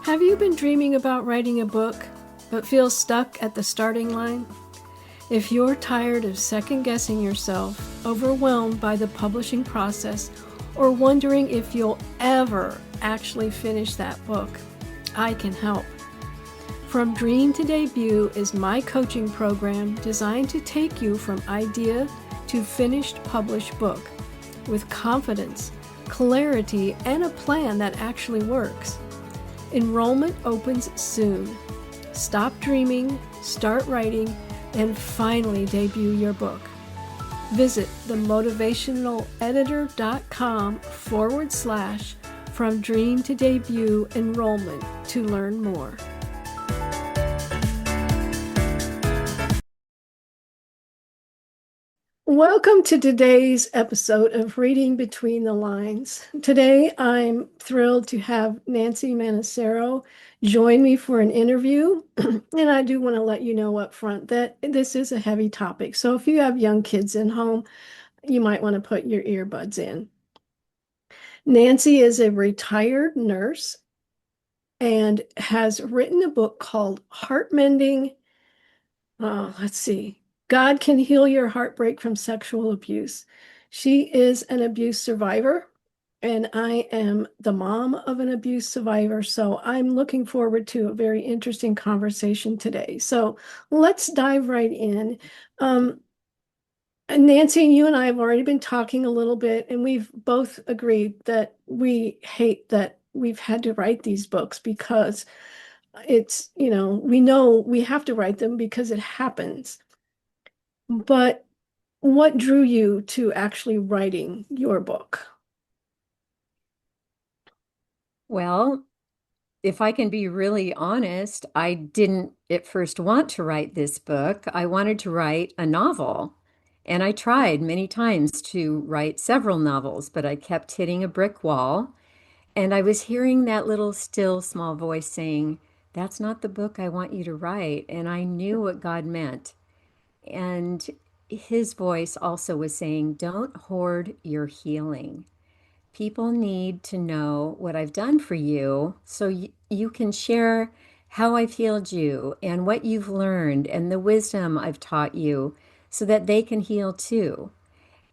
Have you been dreaming about writing a book, but feel stuck at the starting line? If you're tired of second-guessing yourself, overwhelmed by the publishing process, or wondering if you'll ever actually finish that book, I can help. From Dream to Debut is my coaching program designed to take you from idea to finished published book with confidence, clarity, and a plan that actually works. Enrollment opens soon. Stop dreaming, start writing, and finally debut your book. Visit themotivationaleditor.com/from dream to debut enrollment to learn more. Welcome to today's episode of Reading Between the Lines. Today, I'm thrilled to have Nancy Manassero join me for an interview. And I do want to let you know up front that this is a heavy topic. So if you have young kids in home, you might want to put your earbuds in. Nancy is a retired nurse and has written a book called Heartmending. Let's see. God Can Heal Your Heartbreak from Sexual Abuse. She is an abuse survivor, and I am the mom of an abuse survivor. So I'm looking forward to a very interesting conversation today. So let's dive right in. And Nancy, you and I have already been talking a little bit, and we've both agreed that we hate that we've had to write these books because we know we have to write them because it happens. But what drew you to actually writing your book? Well, if I can be really honest, I didn't at first want to write this book. I wanted to write a novel. And I tried many times to write several novels, but I kept hitting a brick wall. And I was hearing that little still small voice saying, "That's not the book I want you to write." And I knew what God meant. And his voice also was saying, "Don't hoard your healing. People need to know what I've done for you so you can share how I've healed you and what you've learned and the wisdom I've taught you so that they can heal too."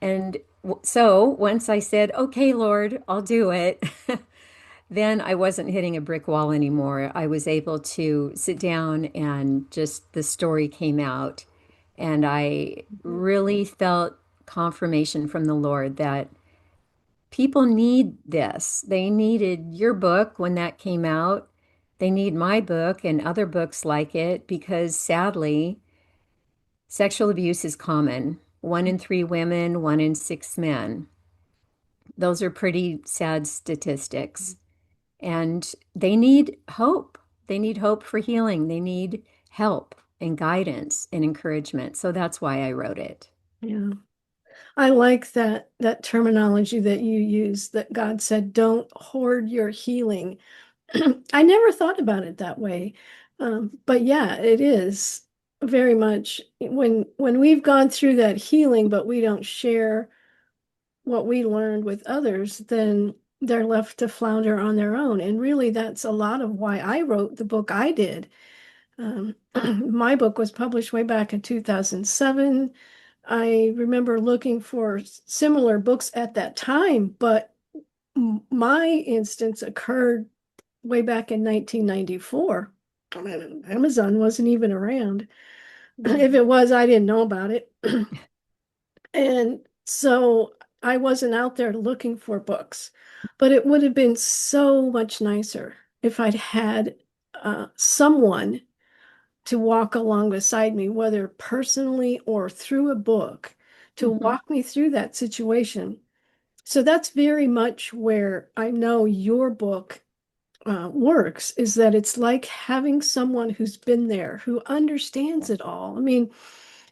And so once I said, "Okay, Lord, I'll do it," then I wasn't hitting a brick wall anymore. I was able to sit down and just the story came out. And I really felt confirmation from the Lord that people need this. They needed your book when that came out. They need my book and other books like it because sadly, sexual abuse is common. 1 in 3 women, 1 in 6 men. Those are pretty sad statistics. And they need hope. They need hope for healing. They need help and guidance and encouragement. So that's why I wrote it. Yeah. I like that terminology that you use, that God said, don't hoard your healing. I never thought about it that way. But yeah, it is very much when we've gone through that healing, but we don't share what we learned with others, then they're left to flounder on their own. And really, that's a lot of why I wrote the book I did. My book was published way back in 2007. I remember looking for similar books at that time, but my instance occurred way back in 1994. Amazon wasn't even around. If it was, I didn't know about it. And so I wasn't out there looking for books, but it would have been so much nicer if I'd had someone to walk along beside me, whether personally or through a book, to Mhm. walk me through that situation. So that's very much where I know your book works, is that it's like having someone who's been there, who understands it all. I mean,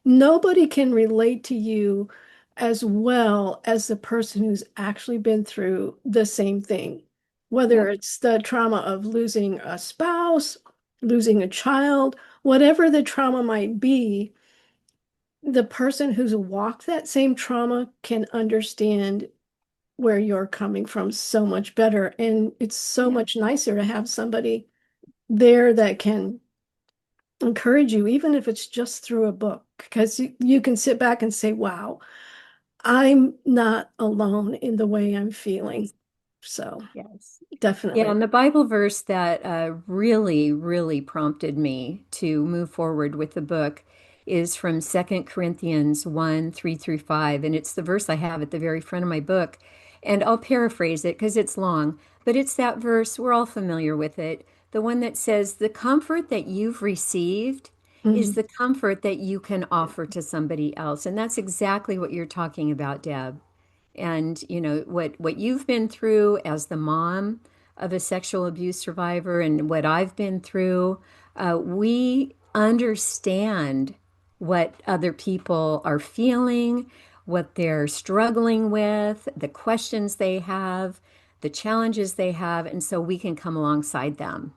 nobody can relate to you as well as the person who's actually been through the same thing, whether Yep. it's the trauma of losing a spouse, losing a child, whatever the trauma might be, the person who's walked that same trauma can understand where you're coming from so much better. And it's so Yeah. much nicer to have somebody there that can encourage you, even if it's just through a book, because you can sit back and say, wow, I'm not alone in the way I'm feeling. So Yes. Yeah, definitely. and the Bible verse that really, really prompted me to move forward with the book is from 2 Corinthians 1, 3 through 5. And it's the verse I have at the very front of my book. And I'll paraphrase it because it's long, but it's that verse, we're all familiar with it. The one that says, the comfort that you've received is Mhm. the comfort that you can offer to somebody else. And that's exactly what you're talking about, Deb. And what you've been through as the mom of a sexual abuse survivor and what I've been through, we understand what other people are feeling, what they're struggling with, the questions they have, the challenges they have, and so we can come alongside them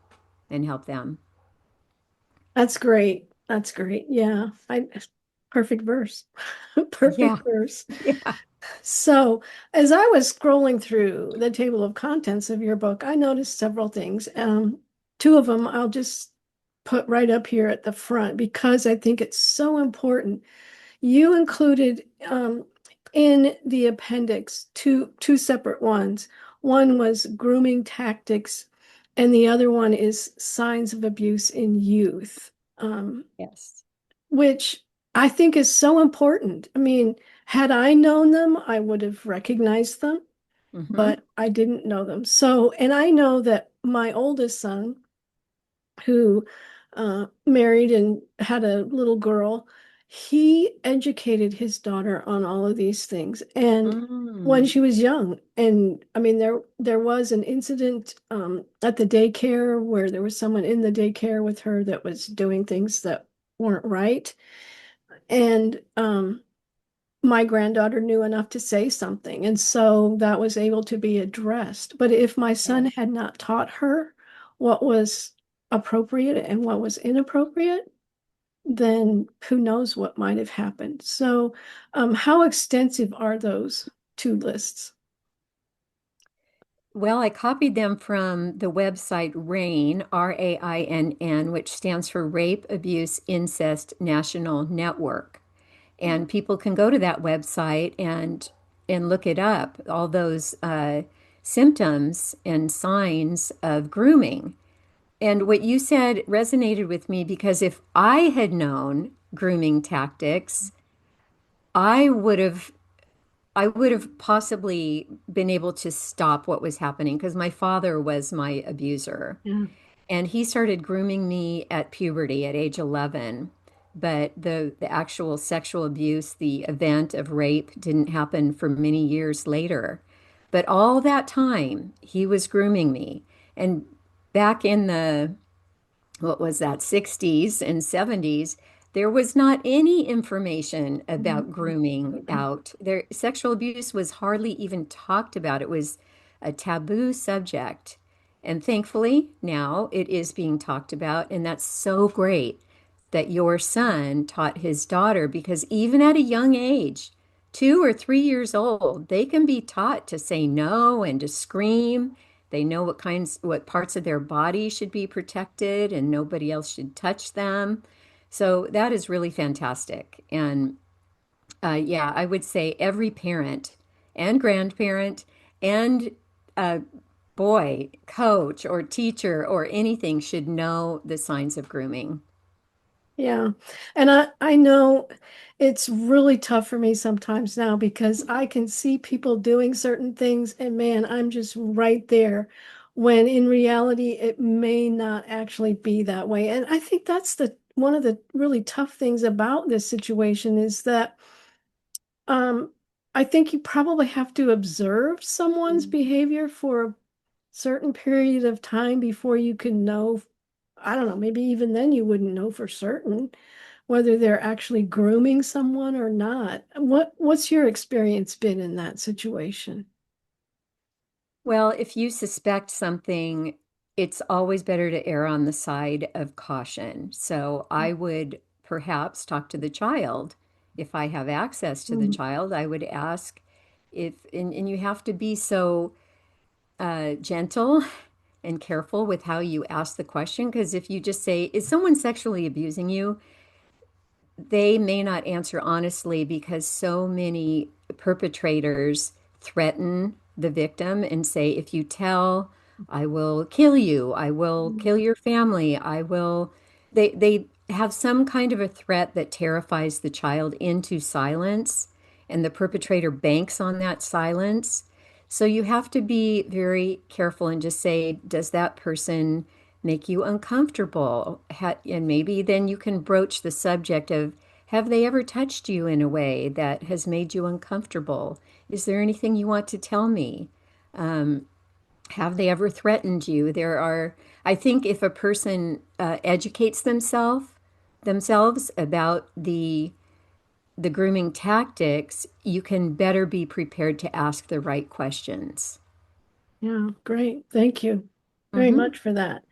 and help them. That's great. That's great. Yeah. Perfect verse. Yeah. Perfect verse. Yeah. So, as I was scrolling through the table of contents of your book, I noticed several things. Two of them I'll just put right up here at the front because I think it's so important. You included in the appendix two separate ones. One was grooming tactics, and the other one is signs of abuse in youth, Yes. which I think is so important. I mean, had I known them, I would have recognized them, Hmm. but I didn't know them. So, and I know that my oldest son, who married and had a little girl, he educated his daughter on all of these things. And when Mm. she was young, and I mean, there was an incident at the daycare where there was someone in the daycare with her that was doing things that weren't right. And my granddaughter knew enough to say something. And so that was able to be addressed. But if my son Yes. had not taught her what was appropriate and what was inappropriate, then who knows what might have happened. So, how extensive are those two lists? Well, I copied them from the website RAINN, RAINN, which stands for Rape, Abuse, Incest National Network. And people can go to that website and look it up, all those symptoms and signs of grooming. And what you said resonated with me because if I had known grooming tactics, I would have I would have possibly been able to stop what was happening because my father was my abuser. Yeah. And he started grooming me at puberty at age 11. But the actual sexual abuse, the event of rape, didn't happen for many years later. But all that time, he was grooming me. And back in the what was that, 60s and 70s, there was not any information about grooming out there. Sexual abuse was hardly even talked about. It was a taboo subject. And thankfully, now it is being talked about. And that's so great that your son taught his daughter because even at a young age, 2 or 3 years old, they can be taught to say no and to scream. They know what parts of their body should be protected and nobody else should touch them. So that is really fantastic. And yeah, I would say every parent and grandparent and boy, coach or teacher or anything should know the signs of grooming. Yeah. And I know it's really tough for me sometimes now because I can see people doing certain things and man, I'm just right there when in reality it may not actually be that way. And I think that's the one of the really tough things about this situation is that um I think you probably have to observe someone's behavior for a certain period of time before you can know. I don't know, maybe even then you wouldn't know for certain whether they're actually grooming someone or not. What's your experience been in that situation? Well, if you suspect something, it's always better to err on the side of caution. So I would perhaps talk to the child. If I have access to the Mm. child, I would ask if, and you have to be so gentle and careful with how you ask the question. Because if you just say, is someone sexually abusing you? They may not answer honestly because so many perpetrators threaten the victim and say, if you tell, I will kill you, I will kill your family, I will. They have some kind of a threat that terrifies the child into silence, and the perpetrator banks on that silence. So you have to be very careful and just say, does that person make you uncomfortable? And maybe then you can broach the subject of, have they ever touched you in a way that has made you uncomfortable? Is there anything you want to tell me? Um, have they ever threatened you? I think if a person educates themselves about the grooming tactics, you can better be prepared to ask the right questions. Yeah, great. Thank you very Mm-hmm. much for that.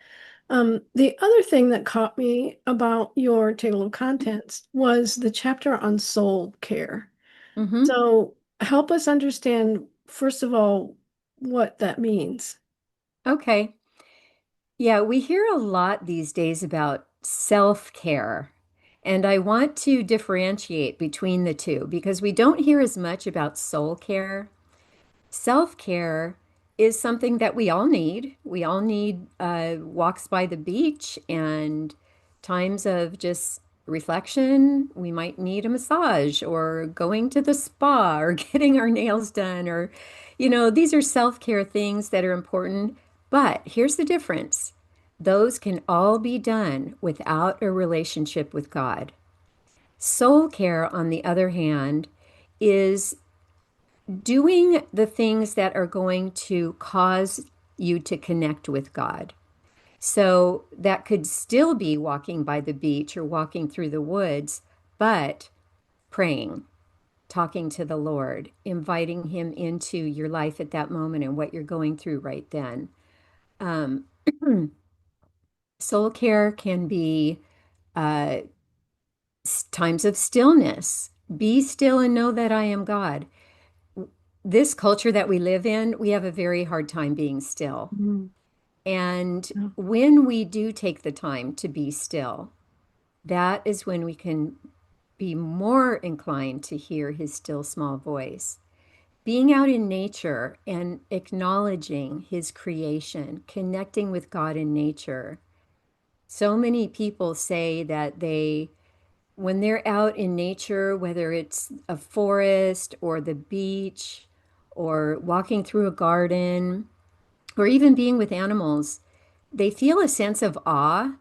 The other thing that caught me about your table of contents was the chapter on soul care. Mm-hmm. So help us understand, first of all, what that means. Okay. Yeah, we hear a lot these days about self-care. And I want to differentiate between the two because we don't hear as much about soul care. Self-care is something that we all need. We all need walks by the beach and times of just reflection. We might need a massage or going to the spa or getting our nails done or, these are self-care things that are important. But here's the difference. Those can all be done without a relationship with God. Soul care, on the other hand, is doing the things that are going to cause you to connect with God. So that could still be walking by the beach or walking through the woods, but praying, talking to the Lord, inviting Him into your life at that moment and what you're going through right then. Um, Soul care can be uh, times of stillness. Be still and know that I am God. This culture that we live in, we have a very hard time being still. Mhm. And Yeah. when we do take the time to be still, that is when we can be more inclined to hear his still small voice. Being out in nature and acknowledging his creation, connecting with God in nature. So many people say that when they're out in nature, whether it's a forest or the beach or walking through a garden or even being with animals, they feel a sense of awe.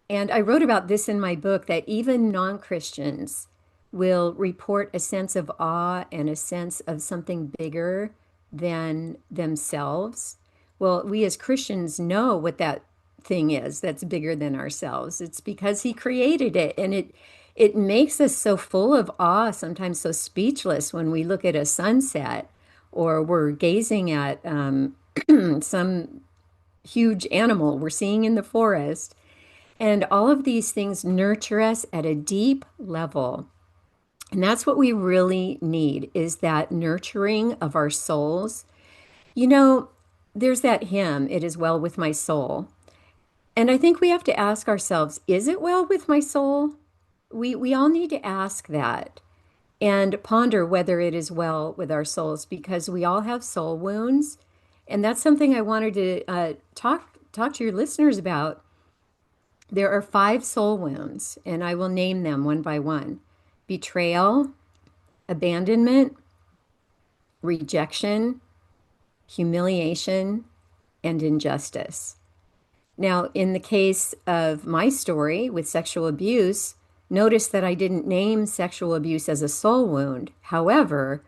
And I wrote about this in my book that even non-Christians will report a sense of awe and a sense of something bigger than themselves. Well, we as Christians know what that thing is that's bigger than ourselves. It's because he created it, and it makes us so full of awe, sometimes so speechless when we look at a sunset or we're gazing at some huge animal we're seeing in the forest. And all of these things nurture us at a deep level. And that's what we really need is that nurturing of our souls. You know, there's that hymn, It Is Well With My Soul. And I think we have to ask ourselves, is it well with my soul? We all need to ask that and ponder whether it is well with our souls because we all have soul wounds. And that's something I wanted to talk to your listeners about. There are 5 soul wounds, and I will name them one by one: betrayal, abandonment, rejection, humiliation, and injustice. Now, in the case of my story with sexual abuse, notice that I didn't name sexual abuse as a soul wound. However,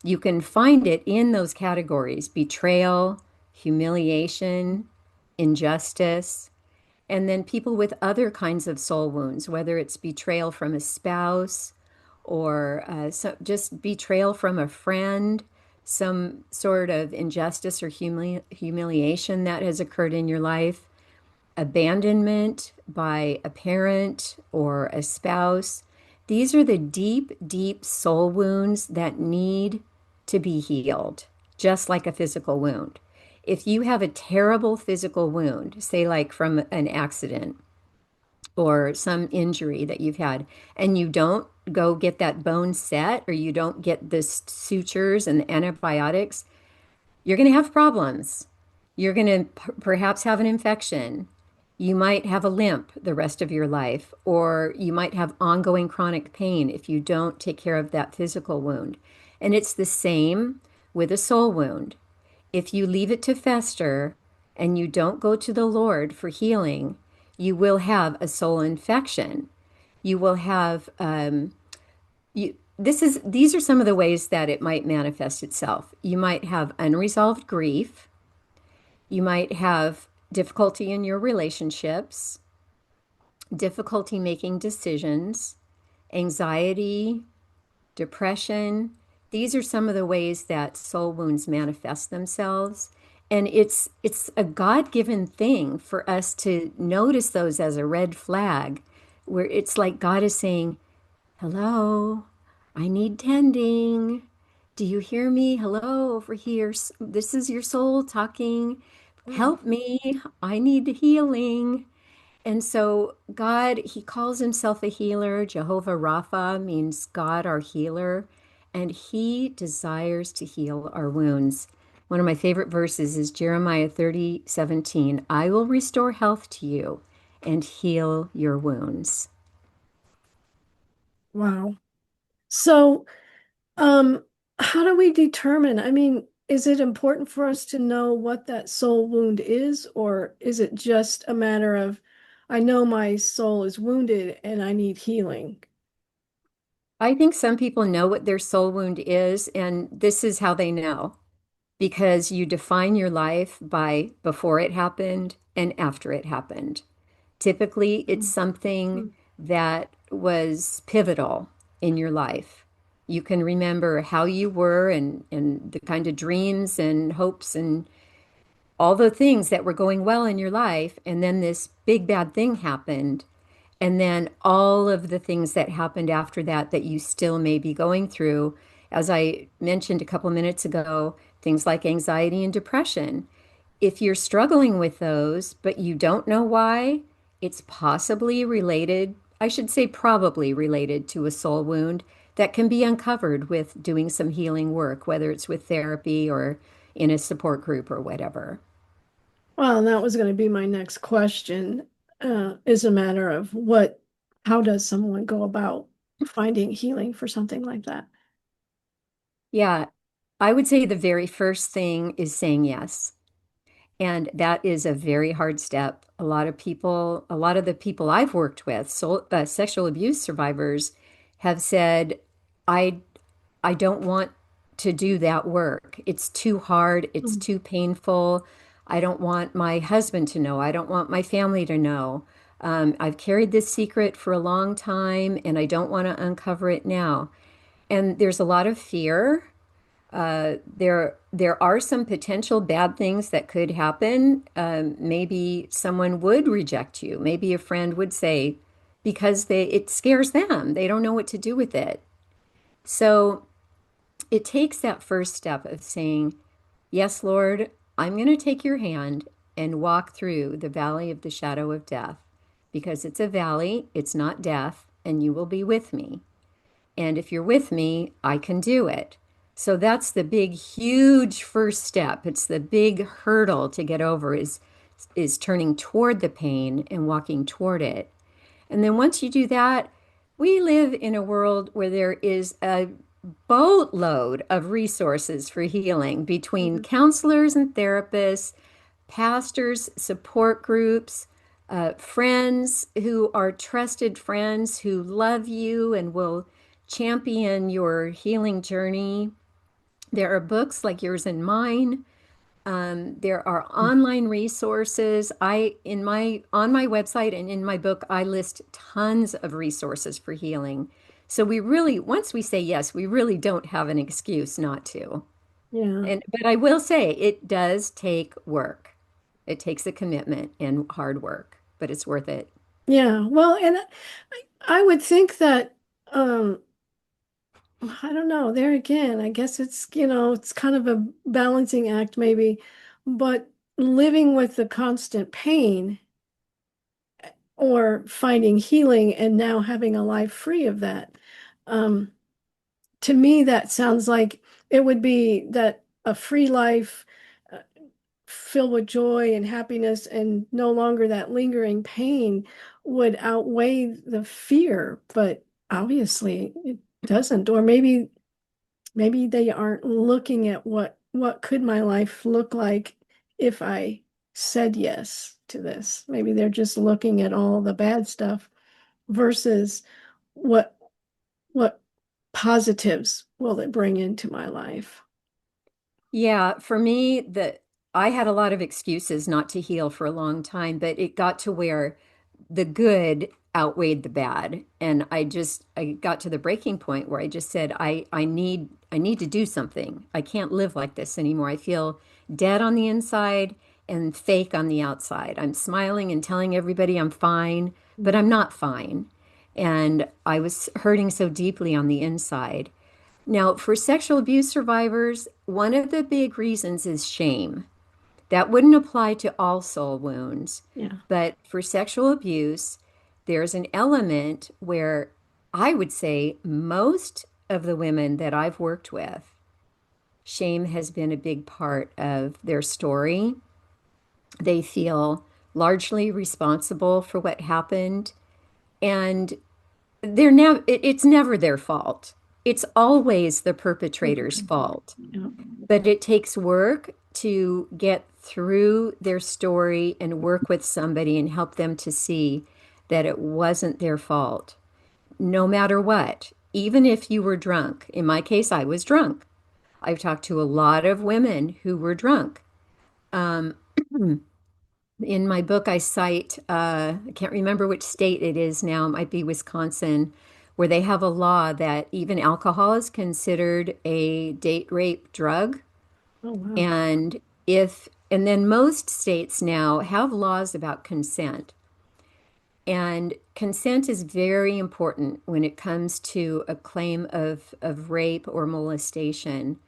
you can find it in those categories: betrayal, humiliation, injustice. And then people with other kinds of soul wounds, whether it's betrayal from a spouse or just betrayal from a friend, some sort of injustice or humiliation that has occurred in your life, abandonment by a parent or a spouse. These are the deep, deep soul wounds that need to be healed, just like a physical wound. If you have a terrible physical wound, say like from an accident or some injury that you've had, and you don't go get that bone set or you don't get the sutures and the antibiotics, you're going to have problems. You're going to perhaps have an infection. You might have a limp the rest of your life, or you might have ongoing chronic pain if you don't take care of that physical wound. And it's the same with a soul wound. If you leave it to fester and you don't go to the Lord for healing, you will have a soul infection. You will have these are some of the ways that it might manifest itself. You might have unresolved grief. You might have difficulty in your relationships, difficulty making decisions, anxiety, depression. These are some of the ways that soul wounds manifest themselves. And it's a God-given thing for us to notice those as a red flag, where it's like God is saying, "Hello, I need tending. Do you hear me? Hello, over here. This is your soul talking. Mm. Help me. I need healing." And so God, he calls himself a healer. Jehovah Rapha means God, our healer, and he desires to heal our wounds. One of my favorite verses is Jeremiah 30:17. I will restore health to you and heal your wounds. Wow. So, um, how do we determine? I mean, is it important for us to know what that soul wound is, or is it just a matter of, I know my soul is wounded and I need healing? I think some people know what their soul wound is, and this is how they know because you define your life by before it happened and after it happened. Typically, it's Mm. something Mm. that was pivotal in your life. You can remember how you were and the kind of dreams and hopes and all the things that were going well in your life, and then this big bad thing happened, and then all of the things that happened after that that you still may be going through. As I mentioned a couple minutes ago, things like anxiety and depression. If you're struggling with those, but you don't know why, it's possibly related, I should say probably related to a soul wound that can be uncovered with doing some healing work, whether it's with therapy or in a support group or whatever. Well, that was going to be my next question, is a matter of how does someone go about finding healing for something like that? Yeah, I would say the very first thing is saying yes. And that is a very hard step. A lot of the people I've worked with, sexual abuse survivors, have said, I, I don't want to do that work. It's too hard. It's Mm. too painful. I don't want my husband to know. I don't want my family to know. I've carried this secret for a long time and I don't want to uncover it now. And there's a lot of fear. There are some potential bad things that could happen. Maybe someone would reject you. Maybe a friend would say, because it scares them. They don't know what to do with it. So it takes that first step of saying, "Yes, Lord, I'm going to take your hand and walk through the valley of the shadow of death, because it's a valley, it's not death, and you will be with me. And if you're with me, I can do it." So that's the big, huge first step. It's the big hurdle to get over is turning toward the pain and walking toward it. And then once you do that, we live in a world where there is a boatload of resources for healing between Mhm. counselors and therapists, pastors, support groups, friends who are trusted friends who love you and will champion your healing journey. There are books like yours and mine. There are online resources. In my on my website and in my book, I list tons of resources for healing. So we really, once we say yes, we really don't have an excuse not to. Yeah. But I will say it does take work. It takes a commitment and hard work, but it's worth it. Yeah. Well, and I would think that, um, I don't know, there again, I guess it's kind of a balancing act maybe. but living with the constant pain or finding healing and now having a life free of that. Um, to me, that sounds like it would be that a free life uh, filled with joy and happiness and no longer that lingering pain would outweigh the fear, but obviously it doesn't. Or maybe they aren't looking at what could my life look like if I said yes to this. Maybe they're just looking at all the bad stuff versus what what positives will it bring into my life? Yeah, for me, I had a lot of excuses not to heal for a long time, but it got to where the good outweighed the bad. And I got to the breaking point where I just said, I need to do something. I can't live like this anymore. I feel dead on the inside and fake on the outside. I'm smiling and telling everybody I'm fine, but I'm not fine. And I was hurting so deeply on the inside. Now, for sexual abuse survivors, one of the big reasons is shame. That wouldn't apply to all soul wounds, Yeah. but for sexual abuse, there's an element where I would say most of the women that I've worked with, shame has been a big part of their story. They feel largely responsible for what happened, and it's never their fault. It's always the perpetrator's fault. Yeah. But it takes work to get through their story and work with somebody and help them to see that it wasn't their fault, no matter what. Even if you were drunk. In my case, I was drunk. I've talked to a lot of women who were drunk. Um, in my book, I cite, I can't remember which state it is now, it might be Wisconsin, where they have a law that even alcohol is considered a date rape drug. Oh, wow. And then most states now have laws about consent. And consent is very important when it comes to a claim of rape or molestation.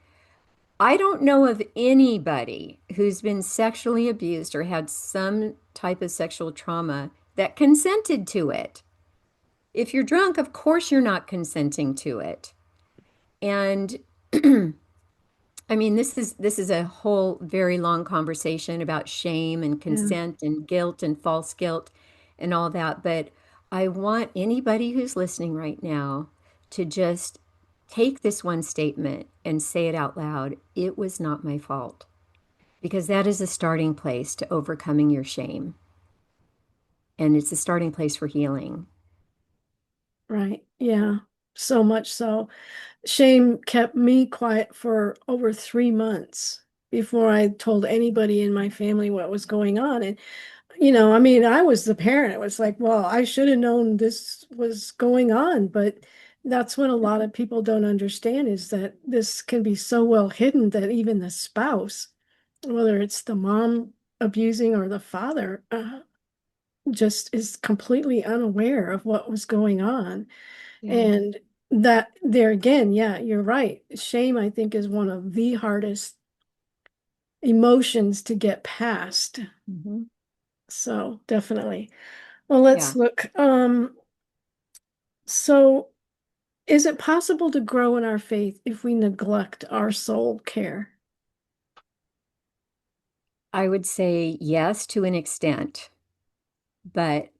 I don't know of anybody who's been sexually abused or had some type of sexual trauma that consented to it. If you're drunk, of course you're not consenting to it. And I mean, this is a whole very long conversation about shame and Yeah. consent and guilt and false guilt and all that, but I want anybody who's listening right now to just take this one statement and say it out loud. It was not my fault, because that is a starting place to overcoming your shame, and it's a starting place for healing. Right. Yeah. So much so. Shame kept me quiet for over 3 months before I told anybody in my family what was going on. And, I mean, I was the parent. It was like, well, I should have known this was going on. But that's what a lot of people don't understand is that this can be so well hidden that even the spouse, whether it's the mom abusing or the father, just is completely unaware of what was going on. Yeah. And that there again, yeah, you're right. Shame, I think, is one of the hardest emotions to get past. Hmm. So definitely. Well, let's Yeah. look. So is it possible to grow in our faith if we neglect our soul care? I would say yes to an extent, but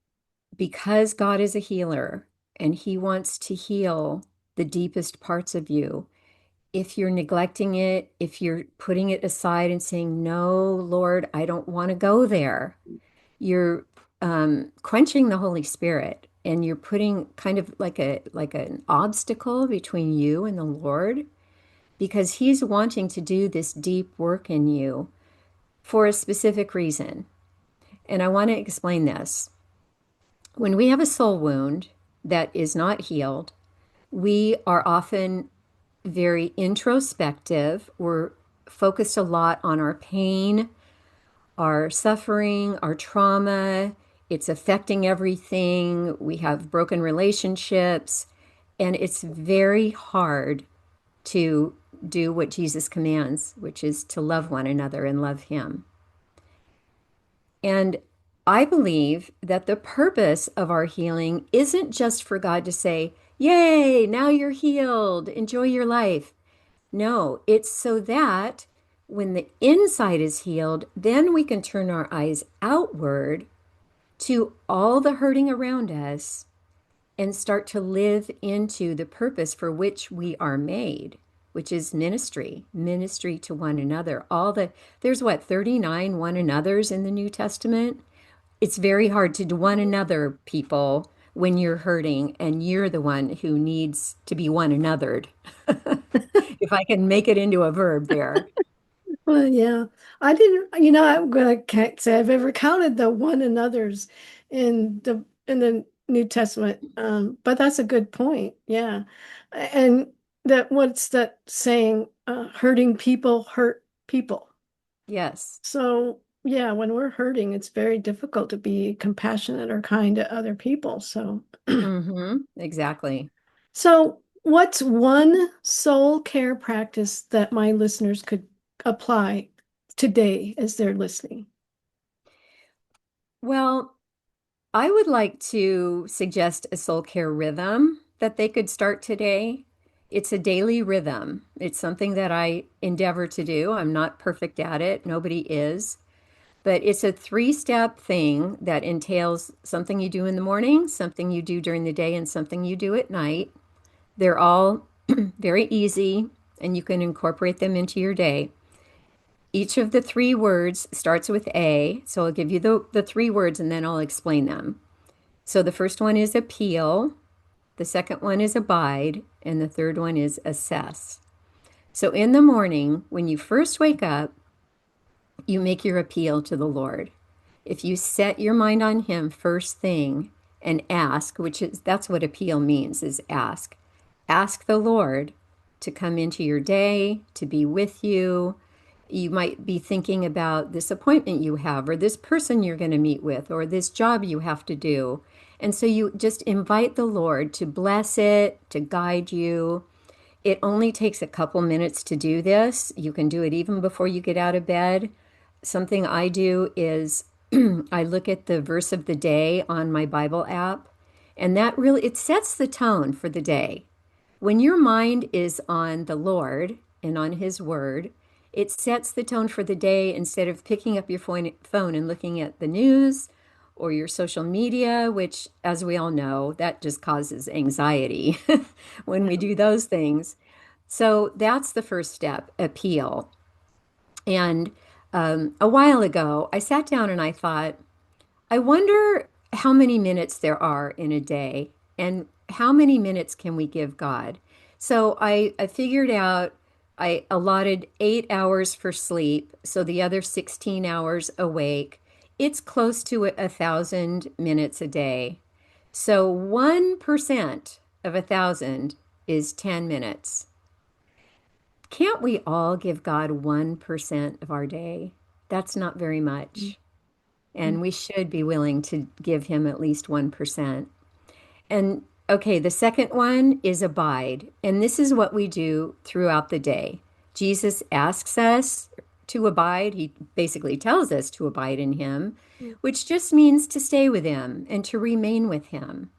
because God is a healer and He wants to heal the deepest parts of you, if you're neglecting it, if you're putting it aside and saying, "No, Lord, I don't want to go there," you're quenching the Holy Spirit, and you're putting kind of like an obstacle between you and the Lord, because He's wanting to do this deep work in you for a specific reason. And I want to explain this. When we have a soul wound that is not healed, we are often very introspective. We're focused a lot on our pain, our suffering, our trauma. It's affecting everything. We have broken relationships, and it's very hard to do what Jesus commands, which is to love one another and love Him. And I believe that the purpose of our healing isn't just for God to say, "Yay, now you're healed, enjoy your life." No, it's so that when the inside is healed, then we can turn our eyes outward to all the hurting around us and start to live into the purpose for which we are made, which is ministry, ministry to one another. There's what, 39 one another's in the New Testament? It's very hard to do one another people when you're hurting and you're the one who needs to be one anothered. If I can make it into a verb there. Well, yeah, I didn't, I can't say I've ever counted the one another's in the New Testament. But that's a good point. Yeah. And that what's that saying, hurting people hurt people. Yes. So yeah, when we're hurting, it's very difficult to be compassionate or kind to other people. So Exactly. so what's one soul care practice that my listeners could apply today as they're listening? Well, I would like to suggest a soul care rhythm that they could start today. It's a daily rhythm. It's something that I endeavor to do. I'm not perfect at it. Nobody is. But it's a three-step thing that entails something you do in the morning, something you do during the day, and something you do at night. They're all very easy, and you can incorporate them into your day. Each of the three words starts with A, so I'll give you the three words and then I'll explain them. So the first one is appeal, the second one is abide, and the third one is assess. So in the morning, when you first wake up, you make your appeal to the Lord. If you set your mind on Him first thing and ask, which is that's what appeal means, is ask. Ask the Lord to come into your day, to be with you. You might be thinking about this appointment you have, or this person you're going to meet with, or this job you have to do. And so you just invite the Lord to bless it, to guide you. It only takes a couple minutes to do this. You can do it even before you get out of bed. Something I do is I look at the verse of the day on my Bible app, and that really it sets the tone for the day. When your mind is on the Lord and on His Word, it sets the tone for the day instead of picking up your phone and looking at the news or your social media, which, as we all know, that just causes anxiety when we do those things. So that's the first step, appeal. And a while ago, I sat down and I thought, I wonder how many minutes there are in a day and how many minutes can we give God? So I figured out I allotted 8 hours for sleep, so the other 16 hours awake. It's close to 1,000 minutes a day. So 1% of 1,000 is 10 minutes. Can't we all give God 1% of our day? That's not very much. And we should be willing to give him at least 1%. And okay, the second one is abide. And this is what we do throughout the day. Jesus asks us to abide. He basically tells us to abide in him, which just means to stay with him and to remain with him.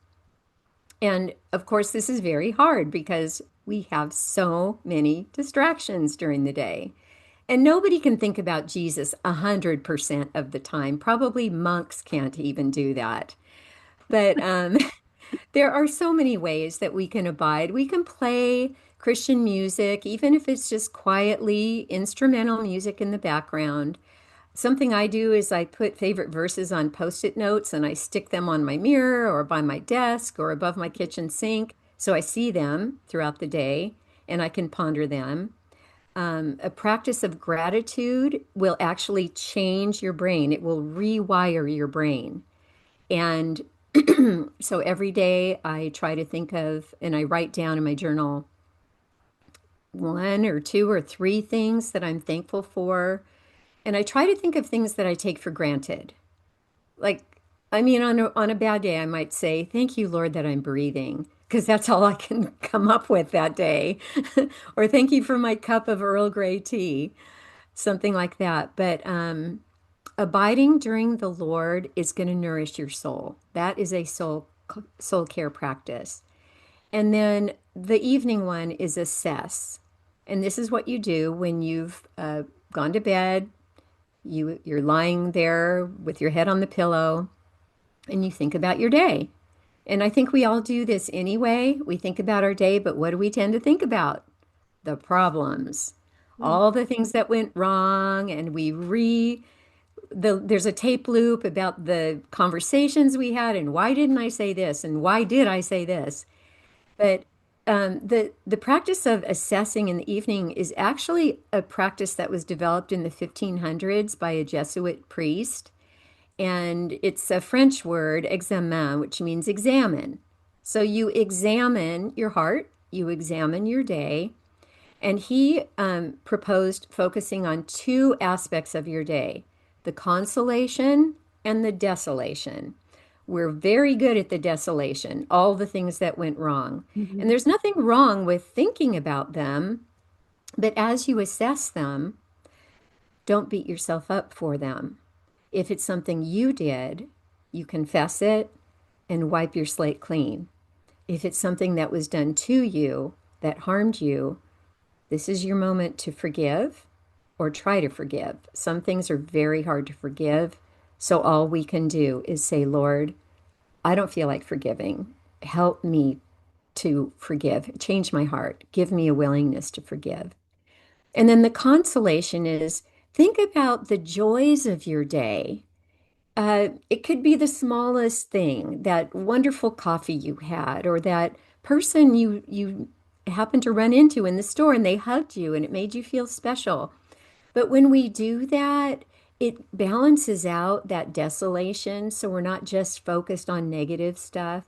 And of course, this is very hard because we have so many distractions during the day. And nobody can think about Jesus 100% of the time. Probably monks can't even do that. But there are so many ways that we can abide. We can play Christian music, even if it's just quietly instrumental music in the background. Something I do is I put favorite verses on post-it notes and I stick them on my mirror or by my desk or above my kitchen sink so I see them throughout the day and I can ponder them. A practice of gratitude will actually change your brain. It will rewire your brain. And so every day I try to think of, and I write down in my journal one or two or three things that I'm thankful for. And I try to think of things that I take for granted. Like, I mean, on a bad day, I might say, "Thank you, Lord, that I'm breathing," because that's all I can come up with that day. Or "Thank you for my cup of Earl Grey tea," something like that. But abiding during the Lord is going to nourish your soul. That is a soul care practice. And then the evening one is assess. And this is what you do when you've gone to bed. You're lying there with your head on the pillow and you think about your day. And I think we all do this anyway. We think about our day, but what do we tend to think about? The problems, Mm. all the things that went wrong, and there's a tape loop about the conversations we had and why didn't I say this and why did I say this? But the practice of assessing in the evening is actually a practice that was developed in the 1500s by a Jesuit priest. And it's a French word, examen, which means examine. So you examine your heart, you examine your day. And he proposed focusing on two aspects of your day, the consolation and the desolation. We're very good at the desolation, all the things that went wrong. And Mhm. there's nothing wrong with thinking about them, but as you assess them, don't beat yourself up for them. If it's something you did, you confess it and wipe your slate clean. If it's something that was done to you that harmed you, this is your moment to forgive or try to forgive. Some things are very hard to forgive. So all we can do is say, Lord, I don't feel like forgiving. Help me to forgive. Change my heart. Give me a willingness to forgive. And then the consolation is think about the joys of your day. It could be the smallest thing, that wonderful coffee you had, or that person you happened to run into in the store and they hugged you and it made you feel special. But when we do that, it balances out that desolation, so we're not just focused on negative stuff,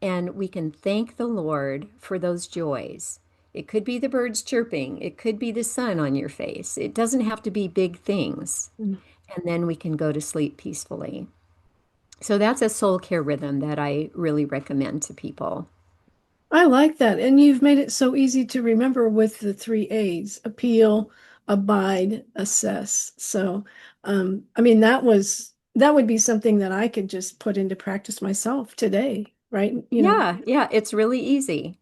and we can thank the Lord for those joys. It could be the birds chirping, it could be the sun on your face. It doesn't have to be big things. Mm. And then we can go to sleep peacefully. So that's a soul care rhythm that I really recommend to people. I like that. And you've made it so easy to remember with the three A's: appeal, abide, assess. So, I mean, that would be something that I could just put into practice myself today, right? Yeah, yeah, it's really easy.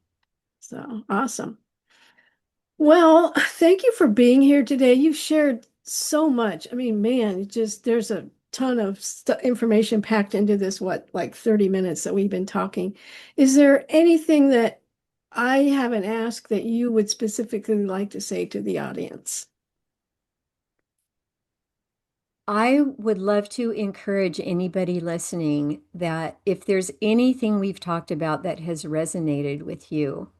So awesome. Well, thank you for being here today. You've shared so much. I mean, man, there's a ton of information packed into this, what, like 30 minutes that we've been talking. Is there anything that I haven't asked that you would specifically like to say to the audience? I would love to encourage anybody listening that if there's anything we've talked about that has resonated with you,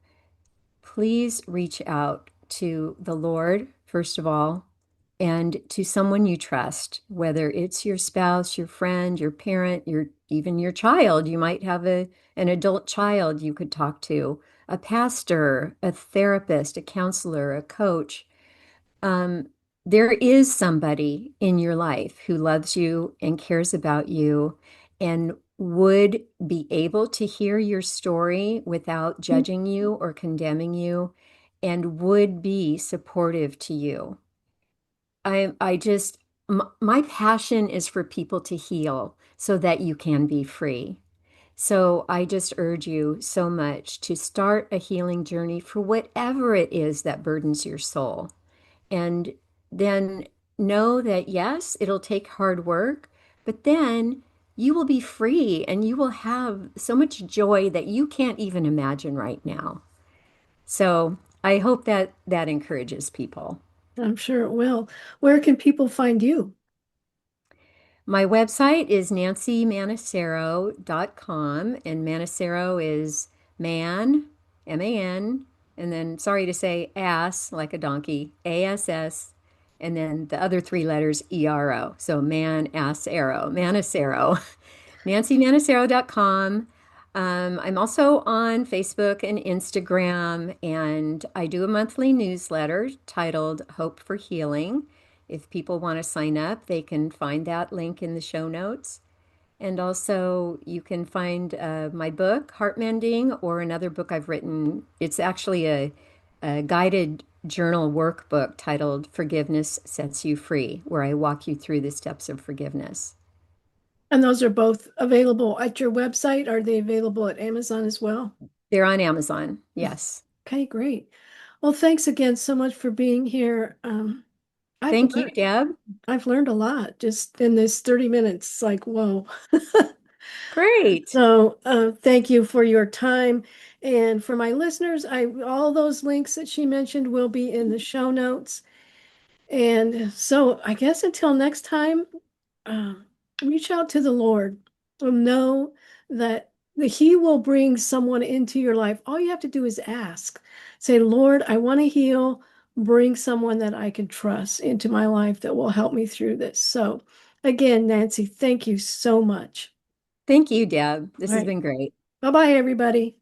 please reach out to the Lord, first of all, and to someone you trust, whether it's your spouse, your friend, your parent, even your child. You might have an adult child you could talk to, a pastor, a therapist, a counselor, a coach. Um, there is somebody in your life who loves you and cares about you and would be able to hear your story without judging you or condemning you and would be supportive to you. I just, my passion is for people to heal so that you can be free. So I just urge you so much to start a healing journey for whatever it is that burdens your soul. And then know that, yes, it'll take hard work, but then you will be free and you will have so much joy that you can't even imagine right now. So I hope that that encourages people. I'm sure it will. Where can people find you? My website is nancymanassero.com, and Manassero is man, M-A-N, and then sorry to say ass like a donkey, A-S-S, and then the other three letters E-R-O. So man, ass, arrow, Manassero. nancymanassero.com. I'm also on Facebook and Instagram, and I do a monthly newsletter titled Hope for Healing. If people want to sign up, they can find that link in the show notes. And also, you can find my book, Heartmending, or another book I've written. It's actually a guided journal workbook titled Forgiveness Sets You Free, where I walk you through the steps of forgiveness. And those are both available at your website. Are they available at Amazon as well? They're on Amazon. Yes. Okay, great. Well, thanks again so much for being here. I've Thank you, learned Deb. I've learned a lot just in this 30 minutes. Like, whoa. Great. So, thank you for your time. And for my listeners, all those links that she mentioned will be in the show notes. And so I guess until next time, um, reach out to the Lord. Know that He will bring someone into your life. All you have to do is ask. Say, Lord, I want to heal. Bring someone that I can trust into my life that will help me through this. So, again, Nancy, thank you so much. Thank you, Deb. All This has right. been great. Bye bye, everybody.